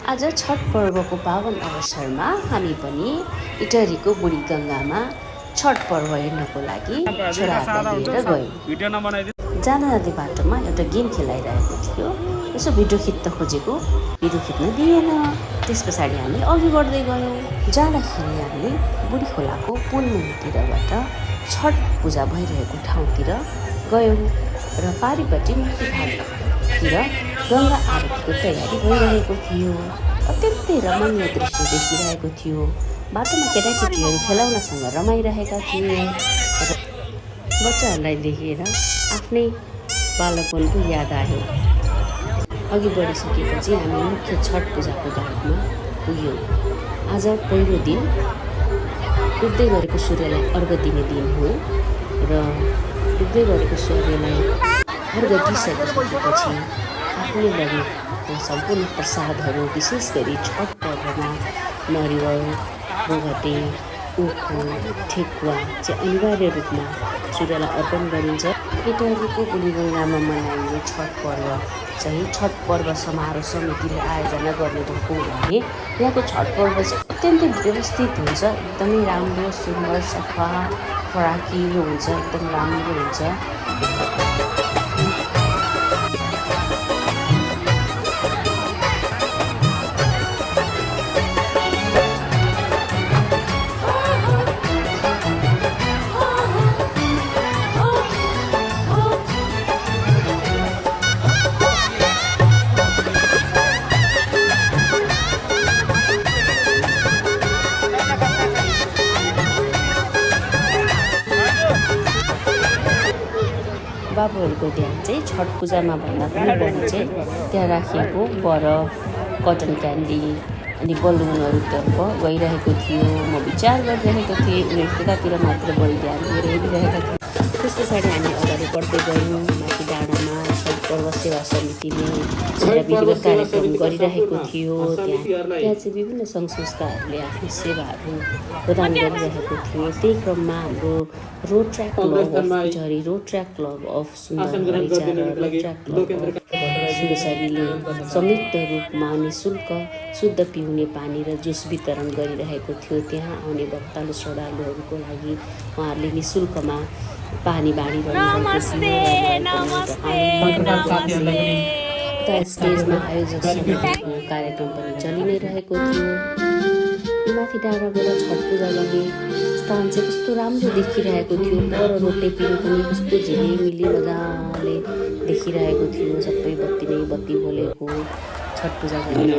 आज छठ पर्वको पावन अवसरमा हामी पनि इटहरीको बुढी गङ्गामा छठ पर्व हेर्नको लागि छोराहरूलाई लिएर गयौँ। जाँदा जाँदै बाटोमा एउटा गेम खेलाइरहेको थियो। यसो भिडियो खिच्न खोजेको, भिडियो खिच्न दिएन। त्यस पछाडि हामी अघि बढ्दै गयौँ। जाँदाखेरि हामीले बुढी खोलाको पुल मुनितिरबाट छठ पूजा भइरहेको ठाउँतिर गयौँ र पारिपट्टि मुख्य घाटतिर गङ्गा आरतीको तयारी भइरहेको थियो। अत्यन्तै रमणीय दृश्य देखिरहेको थियो। बाटोमा केटाकेटीहरू खेलाउनासँग रमाइरहेका थिए। बच्चाहरूलाई देखेर आफ्नै बालपनको याद आयो। अघि बढिसकेपछि हामी मुख्य छठ पूजाको घाटमा पुग्यौँ। आज पहिलो दिन डुब्दै गरेको सूर्यलाई अर्घ दिने दिन हो र डुब्दै गरेको सूर्यलाई अर्घ दिइसकेपछि आफूले लगेको सम्पूर्ण प्रसादहरू, विशेष गरी छठ पर्वमा नरिवल, बोगटे, उखु, ठेकुवा चाहिँ अनिवार्य रूपमा सूर्यलाई अर्पण गरिन्छ। इटहरीको बुढी गङ्गामा मनाइने छठ पर्व चाहिँ छठ पर्व समारोह समितिले आयोजना गर्ने भएको हुनाले यहाँको छठ पर्व चाहिँ अत्यन्तै व्यवस्थित हुन्छ। एकदमै राम्रो, सुन्दर, सफा, फराकिलो हुन्छ, एकदम राम्रो हुन्छ। बाबुहरूको ध्यान चाहिँ छठ पूजामा भन्दा पनि बढी चाहिँ त्यहाँ राखिएको बरफ, कटन क्यान्डी अनि बलुनहरूतर्फ गइरहेको थियो। म विचार गरिरहेको थिएँ उनीहरू त्यतातिर मात्र बढी ध्यान दिएर हेरिरहेका थिए। त्यस पछाडि हामी अगाडि बढ्दै गयौँ। माथि डाँडामा छठ पर्व सेवा समितिले विधिवत कार्यक्रम गरिरहेको थियो। त्यहाँ चाहिँ विभिन्न सङ्घ संस्थाहरूले आफ्नो सेवाहरू प्रदान गरिरहेको थियो। त्यही क्रममा हाम्रो road track club of Itahari, road track club of सुन्दर हरिचा र रोड ट्र्याक क्लब अफ सुनसरीले संयुक्त रूपमा निःशुल्क शुद्ध पिउने पानी र जुस वितरण गरिरहेको थियो। त्यहाँ आउने भक्तालु श्रद्धालुहरूको लागि उहाँहरूले निःशुल्कमा पानी बाँडिरहनु स्टेजमा आयोजक समितिको कार्यक्रम पनि चलि नै रहेको थियो। माथि डाँडाबाट छठ पूजा गर्ने स्थान चाहिँ कस्तो राम्रो देखिरहेको थियो। पर रोटेपिङ पनि कस्तो झिलिमिली मजाले देखिरहेको थियो। सबै बत्ती नै बत्ती बोलेको छठ पूजा गर्ने